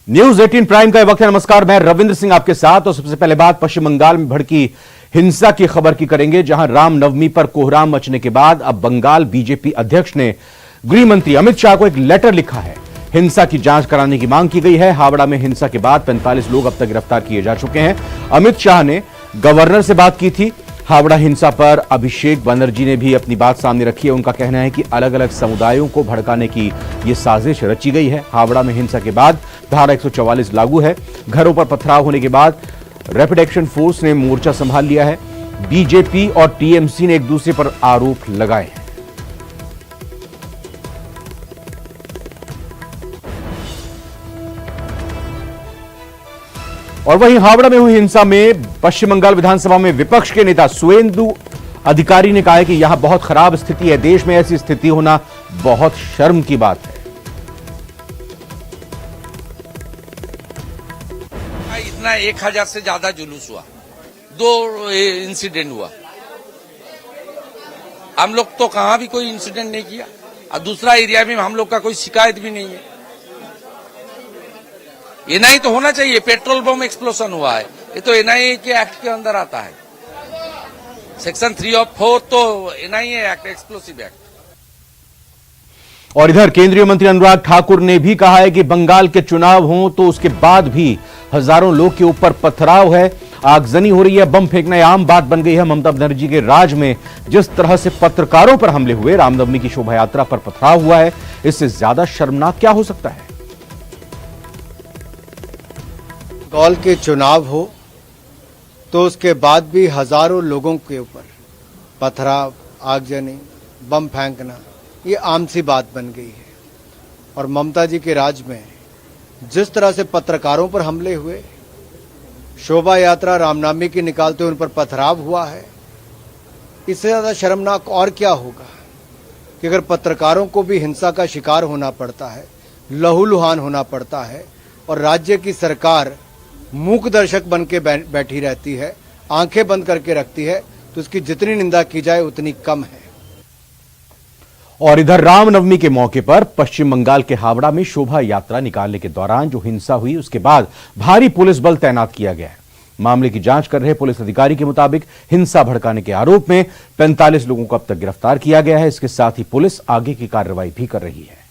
News 18 prime का वक्त है। नमस्कार, मैं रविंद्र सिंह आपके साथ। और सबसे पहले बात पश्चिम बंगाल में भड़की हिंसा की खबर की करेंगे, जहां रामनवमी पर कोहराम मचने के बाद अब बंगाल बीजेपी अध्यक्ष ने गृह मंत्री अमित शाह को एक लेटर लिखा है। हिंसा की जांच कराने की मांग की गई है। हावड़ा में हिंसा के बाद 45 लोग अब तक गिरफ्तार किए जा चुके हैं। अमित शाह ने गवर्नर से बात की थी। हावड़ा हिंसा पर अभिषेक बनर्जी ने भी अपनी बात सामने रखी है। उनका कहना है कि अलग अलग समुदायों को भड़काने की यह साजिश रची गई है। हावड़ा में हिंसा के बाद धारा 144 लागू है। घरों पर पथराव होने के बाद रैपिड एक्शन फोर्स ने मोर्चा संभाल लिया है। बीजेपी और टीएमसी ने एक दूसरे पर आरोप लगाए हैं। और वहीं हावड़ा में हुई हिंसा में पश्चिम बंगाल विधानसभा में विपक्ष के नेता सुवेंदु अधिकारी ने कहा है कि यहां बहुत खराब स्थिति है। देश में ऐसी स्थिति होना बहुत शर्म की बात है। इतना 1000 से ज्यादा जुलूस हुआ, 2 इंसिडेंट हुआ। हम लोग तो कहां भी कोई इंसिडेंट नहीं किया, और दूसरा एरिया में हम लोग का कोई शिकायत भी नहीं है। एनआई तो होना चाहिए। पेट्रोल बम एक्सप्लोजन हुआ है, ये तो एनआई के एक्ट के अंदर आता है। सेक्शन 3 और 4 तो एनआई एक्ट, एक्सप्लोसिव एक्ट। और इधर केंद्रीय मंत्री अनुराग ठाकुर ने भी कहा है कि बंगाल के चुनाव हों तो उसके बाद भी हजारों लोग के ऊपर पथराव है, आगजनी हो रही है, बम फेंकना आम बात बन गई है। ममता बनर्जी के राज में जिस तरह से पत्रकारों पर हमले हुए, रामनवमी की शोभा यात्रा पर पथराव हुआ है, इससे ज्यादा शर्मनाक क्या हो सकता है। बंगाल के चुनाव हो तो उसके बाद भी हजारों लोगों के ऊपर पथराव, आगजनी, बम फेंकना ये आम सी बात बन गई है। और ममता जी के राज में जिस तरह से पत्रकारों पर हमले हुए, शोभा यात्रा रामनवमी की निकालते हुए उन पर पथराव हुआ है, इससे ज्यादा शर्मनाक और क्या होगा कि अगर पत्रकारों को भी हिंसा का शिकार होना पड़ता है, लहूलुहान होना पड़ता है, और राज्य की सरकार मूक दर्शक बन के बैठी रहती है, आंखें बंद करके रखती है, तो उसकी जितनी निंदा की जाए उतनी कम है। और इधर रामनवमी के मौके पर पश्चिम बंगाल के हावड़ा में शोभा यात्रा निकालने के दौरान जो हिंसा हुई, उसके बाद भारी पुलिस बल तैनात किया गया है। मामले की जांच कर रहे पुलिस अधिकारी के मुताबिक हिंसा भड़काने के आरोप में 45 लोगों को अब तक गिरफ्तार किया गया है। इसके साथ ही पुलिस आगे की कार्रवाई भी कर रही है।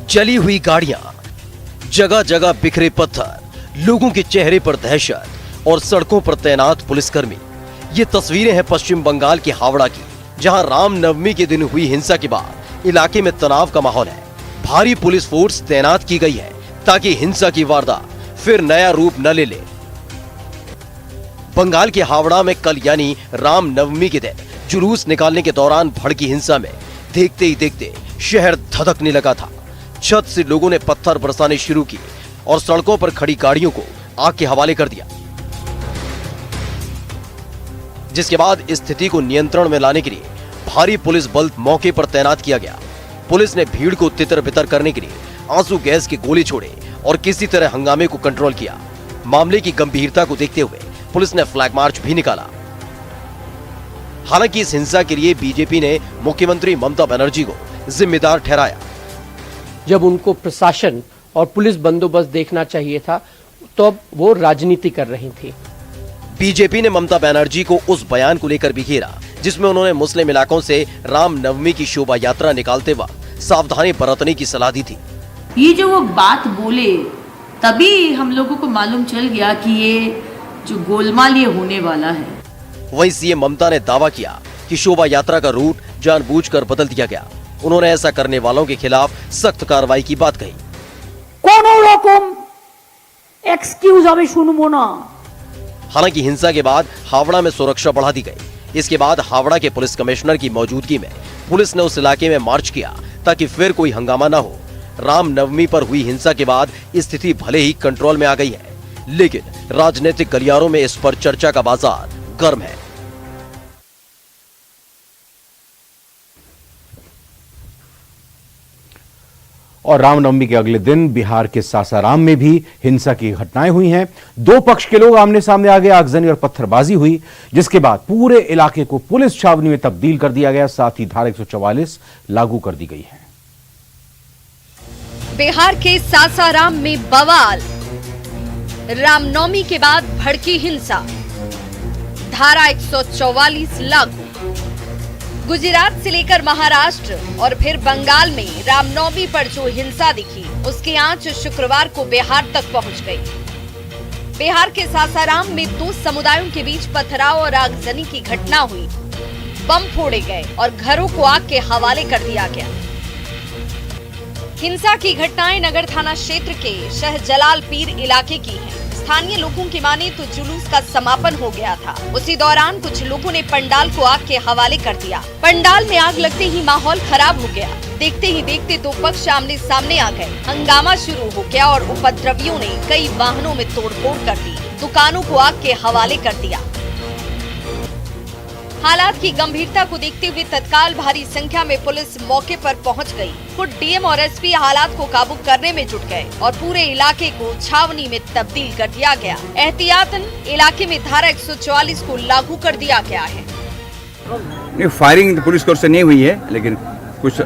जली हुई गाड़ियां, जगह जगह बिखरे पत्थर, लोगों के चेहरे पर दहशत और सड़कों पर तैनात पुलिसकर्मी। ये तस्वीरें हैं पश्चिम बंगाल के हावड़ा की, जहां रामनवमी के दिन हुई हिंसा के बाद इलाके में तनाव का माहौल है। भारी पुलिस फोर्स तैनात की गई है ताकि हिंसा की वारदात फिर नया रूप न ले ले। बंगाल के हावड़ा में कल यानी रामनवमी के दिन जुलूस निकालने के दौरान भड़की हिंसा में देखते ही देखते शहर धधकने लगा था। छत से लोगों ने पत्थर बरसाने शुरू किए और सड़कों पर खड़ी गाड़ियों को आग के हवाले कर दिया, जिसके बाद स्थिति को नियंत्रण में लाने के लिए भारी पुलिस बल मौके पर तैनात किया गया। पुलिस ने भीड़ को तितर-बितर करने के लिए आंसू गैस के गोले छोड़े और किसी तरह हंगामे को कंट्रोल किया। मामले की गंभीरता को देखते हुए पुलिस ने फ्लैग मार्च भी निकाला। हालांकि इस हिंसा के लिए बीजेपी ने मुख्यमंत्री ममता बनर्जी को जिम्मेदार ठहराया। जब उनको प्रशासन और पुलिस बंदोबस्त देखना चाहिए था, तो अब वो राजनीति कर रही थी। बीजेपी ने ममता बनर्जी को उस बयान को लेकर भी घेरा जिसमें उन्होंने मुस्लिम इलाकों से रामनवमी की शोभा यात्रा निकालते वक्त सावधानी बरतने की सलाह दी थी। ये जो वो बात बोले, तभी हम लोगों को मालूम चल गया कि ये जो गोलमाल ये होने वाला है। वहीं सीएम ममता ने दावा किया कि शोभा यात्रा का रूट जानबूझकर बदल दिया गया। उन्होंने ऐसा करने वालों के खिलाफ सख्त कार्रवाई की बात कही। কোনো রকম এক্সকিউজ আমি শুনবো না। हालांकि हिंसा के बाद हावड़ा में सुरक्षा बढ़ा दी गई। इसके बाद हावड़ा के पुलिस कमिश्नर की मौजूदगी में पुलिस ने उस इलाके में मार्च किया ताकि फिर कोई हंगामा न हो। रामनवमी पर हुई हिंसा के बाद स्थिति भले ही कंट्रोल में आ गई है, लेकिन राजनीतिक गलियारों में इस पर चर्चा का बाजार गर्म है। और रामनवमी के अगले दिन बिहार के सासाराम में भी हिंसा की घटनाएं हुई हैं। दो पक्ष के लोग आमने सामने आ गए, आगजनी और पत्थरबाजी हुई, जिसके बाद पूरे इलाके को पुलिस छावनी में तब्दील कर दिया गया। साथ ही धारा 144 लागू कर दी गई है। बिहार के सासाराम में बवाल, रामनवमी के बाद भड़की हिंसा, धारा 144 लागू। गुजरात से लेकर महाराष्ट्र और फिर बंगाल में रामनवमी पर जो हिंसा दिखी, उसकी आंच शुक्रवार को बिहार तक पहुंच गई। बिहार के सासाराम में दो समुदायों के बीच पथराव और आगजनी की घटना हुई। बम फोड़े गए और घरों को आग के हवाले कर दिया गया। हिंसा की घटनाएं नगर थाना क्षेत्र के शहजलालपीर इलाके की हैं। स्थानीय लोगों की माने तो जुलूस का समापन हो गया था। उसी दौरान कुछ लोगों ने पंडाल को आग के हवाले कर दिया। पंडाल में आग लगते ही माहौल खराब हो गया। देखते ही देखते दो पक्ष आमने सामने आ गए। हंगामा शुरू हो गया और उपद्रवियों ने कई वाहनों में तोड़फोड़ कर दी, दुकानों को आग के हवाले कर दिया। हालात की गंभीरता को देखते हुए तत्काल भारी संख्या में पुलिस मौके पर पहुंच गई। खुद डीएम और एसपी हालात को काबू करने में जुट गए और पूरे इलाके को छावनी में तब्दील कर दिया गया। एहतियातन इलाके में धारा 144 को लागू कर दिया गया है। नहीं, फायरिंग पुलिस की ओर से नहीं हुई है, लेकिन कुछ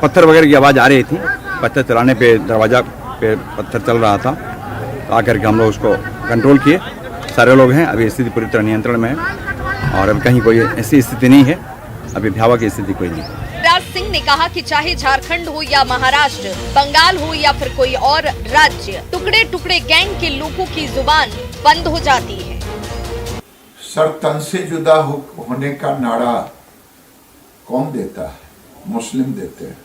पत्थर वगैरह की आवाज आ रही थी। पत्थर चलाने पे दरवाजा पे पत्थर चल रहा था, आकर के हम लोग उसको कंट्रोल किए। सारे लोग हैं, अभी स्थिति पूरी तरह नियंत्रण में है और अब कहीं कोई ऐसी स्थिति नहीं है, अभी भयावह की स्थिति कोई नहीं है। राज सिंह ने कहा कि चाहे झारखंड हो या महाराष्ट्र, बंगाल हो या फिर कोई और राज्य, टुकड़े टुकड़े गैंग के लोगों की जुबान बंद हो जाती है। सर तन से जुदा होने का नारा कौन देता है? मुस्लिम देते हैं।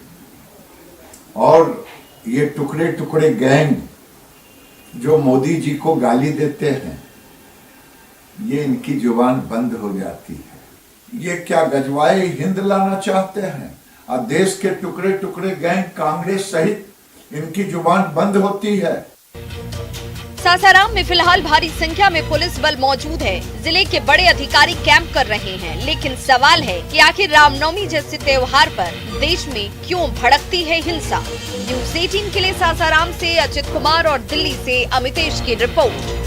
और ये टुकड़े टुकड़े गैंग जो मोदी जी को गाली देते हैं, ये इनकी जुबान बंद हो जाती है। ये क्या गजवाए हिंद लाना चाहते हैं? और देश के टुकड़े टुकड़े गैंग कांग्रेस सहित इनकी जुबान बंद होती है। सासाराम में फिलहाल भारी संख्या में पुलिस बल मौजूद है। जिले के बड़े अधिकारी कैंप कर रहे हैं, लेकिन सवाल है कि आखिर रामनवमी जैसे त्योहार पर देश में क्यों भड़कती है हिंसा। न्यूज़ 18 के लिए सासाराम से अजित कुमार और दिल्ली से अमितेश की रिपोर्ट।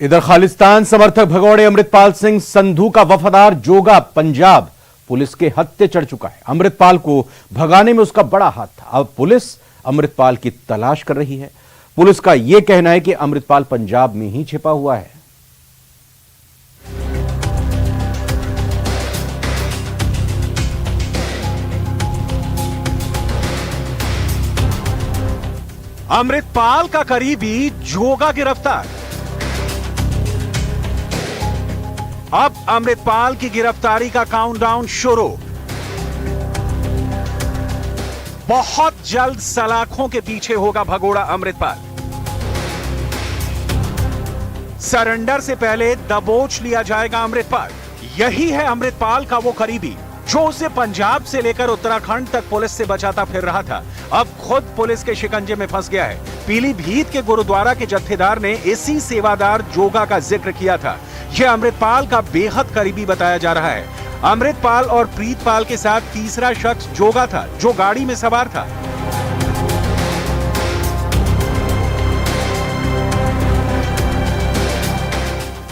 इधर खालिस्तान समर्थक भगौड़े अमृतपाल सिंह संधू का वफादार जोगा पंजाब पुलिस के हत्थे चढ़ चुका है। अमृतपाल को भगाने में उसका बड़ा हाथ था। अब पुलिस अमृतपाल की तलाश कर रही है। पुलिस का यह कहना है कि अमृतपाल पंजाब में ही छिपा हुआ है। अमृतपाल का करीबी जोगा गिरफ्तार। अब अमृतपाल की गिरफ्तारी का काउंटडाउन शुरू। बहुत जल्द सलाखों के पीछे होगा भगोड़ा अमृतपाल। सरेंडर से पहले दबोच लिया जाएगा अमृतपाल। यही है अमृतपाल का वो करीबी जो उसे पंजाब से लेकर उत्तराखंड तक पुलिस से बचाता फिर रहा था। अब खुद पुलिस के शिकंजे में फंस गया है। पीलीभीत के गुरुद्वारा के जत्थेदार ने इसी सेवादार जोगा का जिक्र किया था। यह अमृतपाल का बेहद करीबी बताया जा रहा है। अमृतपाल और प्रीतपाल के साथ तीसरा शख्स जोगा था, जो गाड़ी में सवार था।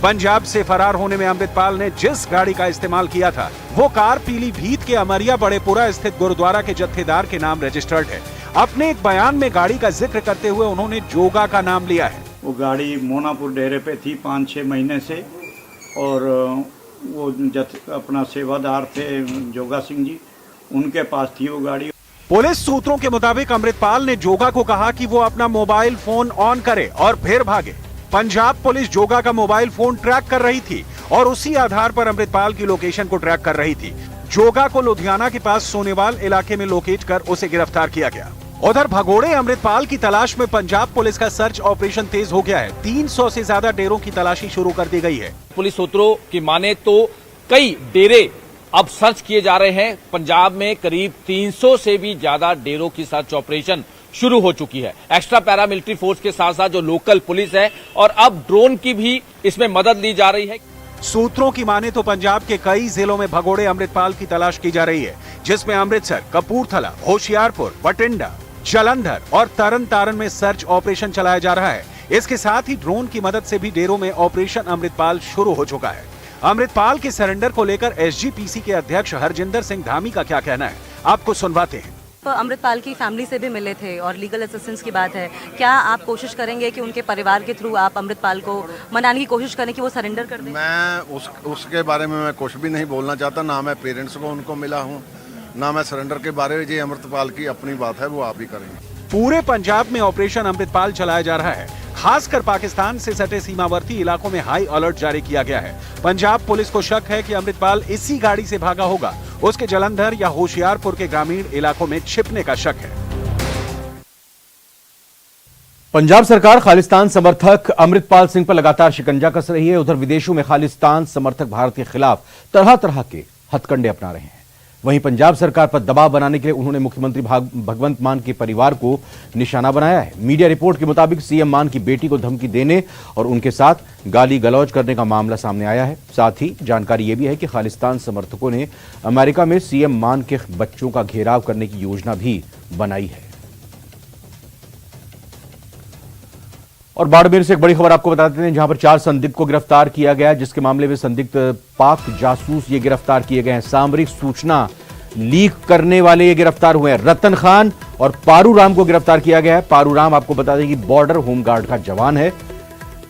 पंजाब से फरार होने में अमृतपाल ने जिस गाड़ी का इस्तेमाल किया था, वो कार पीलीभीत के अमरिया बड़ेपुरा स्थित गुरुद्वारा के जत्थेदार के नाम रजिस्टर्ड है। अपने एक बयान में गाड़ी का जिक्र करते हुए उन्होंने जोगा का नाम लिया है। वो गाड़ी मोनापुर डेरे पे थी 5-6 महीने से, और वो अपना सेवादार थे जोगा सिंह जी, उनके पास थी वो गाड़ी। पुलिस सूत्रों के मुताबिक अमृतपाल ने जोगा को कहा कि वो अपना मोबाइल फोन ऑन करे और फिर भागे। पंजाब पुलिस जोगा का मोबाइल फोन ट्रैक कर रही थी और उसी आधार पर अमृतपाल की लोकेशन को ट्रैक कर रही थी। जोगा को लुधियाना के पास सोनेवाल इलाके में लोकेट कर उसे गिरफ्तार किया गया। उधर भगोड़े अमृतपाल की तलाश में पंजाब पुलिस का सर्च ऑपरेशन तेज हो गया है। 300 से ज्यादा डेरों की तलाशी शुरू कर दी गई है। पुलिस सूत्रों की माने तो कई डेरे अब सर्च किए जा रहे हैं। पंजाब में करीब 300 से भी ज्यादा डेरों की सर्च ऑपरेशन शुरू हो चुकी है। एक्स्ट्रा पैरामिलिट्री फोर्स के साथ साथ जो लोकल पुलिस है और अब ड्रोन की भी इसमें मदद ली जा रही है। सूत्रों की माने तो पंजाब के कई जिलों में भगोड़े अमृतपाल की तलाश की जा रही है। जिसमें अमृतसर, कपूरथला, होशियारपुर, बठिंडा, जालंधर और तरन तारण में सर्च ऑपरेशन चलाया जा रहा है। इसके साथ ही ड्रोन की मदद से भी डेरों में ऑपरेशन अमृतपाल शुरू हो चुका है। अमृतपाल के सरेंडर को लेकर एसजीपीसी के अध्यक्ष हरजिंदर सिंह धामी का क्या कहना है, आपको सुनवाते हैं। तो अमृतपाल की फैमिली से भी मिले थे और लीगल असिस्टेंस की बात है, क्या आप कोशिश करेंगे कि उनके परिवार के थ्रू आप अमृतपाल को मनाने की कोशिश करें कि वो सरेंडर कर दें? मैं उसके बारे में मैं कुछ भी नहीं बोलना चाहता, ना मैं पेरेंट्स को उनको मिला हूँ, ना मैं सरेंडर के बारे में। ये अमृतपाल की अपनी बात है, वो आप ही करेंगे। पूरे पंजाब में ऑपरेशन अमृतपाल चलाया जा रहा है। खासकर पाकिस्तान से सटे सीमावर्ती इलाकों में हाई अलर्ट जारी किया गया है। पंजाब पुलिस को शक है कि अमृतपाल इसी गाड़ी से भागा होगा। उसके जालंधर या होशियारपुर के ग्रामीण इलाकों में छिपने का शक है। पंजाब सरकार खालिस्तान समर्थक अमृतपाल सिंह पर लगातार शिकंजा कस रही है। उधर विदेशों में खालिस्तान समर्थक भारत के खिलाफ तरह तरह के हथकंडे अपना रहे हैं। वहीं पंजाब सरकार पर दबाव बनाने के लिए उन्होंने मुख्यमंत्री भगवंत मान के परिवार को निशाना बनाया है। मीडिया रिपोर्ट के मुताबिक सीएम मान की बेटी को धमकी देने और उनके साथ गाली गलौज करने का मामला सामने आया है। साथ ही जानकारी यह भी है कि खालिस्तान समर्थकों ने अमेरिका में सीएम मान के बच्चों का घेराव करने की योजना भी बनाई है। और बाड़मेर से एक बड़ी खबर आपको बताते हैं, जहां पर 4 संदिग्ध को गिरफ्तार किया गया, जिसके मामले में संदिग्ध पाक जासूस ये गिरफ्तार किए गए हैं। सामरिक सूचना लीक करने वाले ये गिरफ्तार हुए हैं। रतन खान और पारू राम को गिरफ्तार किया गया है। पारू राम आपको बता दें कि बॉर्डर होमगार्ड का जवान है।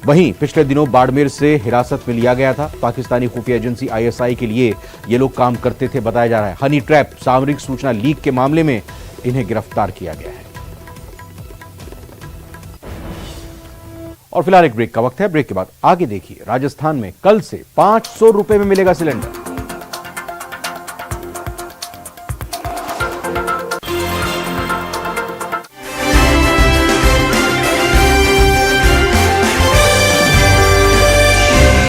वहीं पिछले दिनों बाड़मेर से हिरासत में लिया गया था। पाकिस्तानी खुफिया एजेंसी ISI के लिए ये लोग काम करते थे, बताया जा रहा है। हनी ट्रैप सामरिक सूचना लीक के मामले में इन्हें गिरफ्तार किया गया है। और फिलहाल एक ब्रेक का वक्त है। ब्रेक के बाद आगे देखिए, राजस्थान में कल से 500 रुपए में मिलेगा सिलेंडर।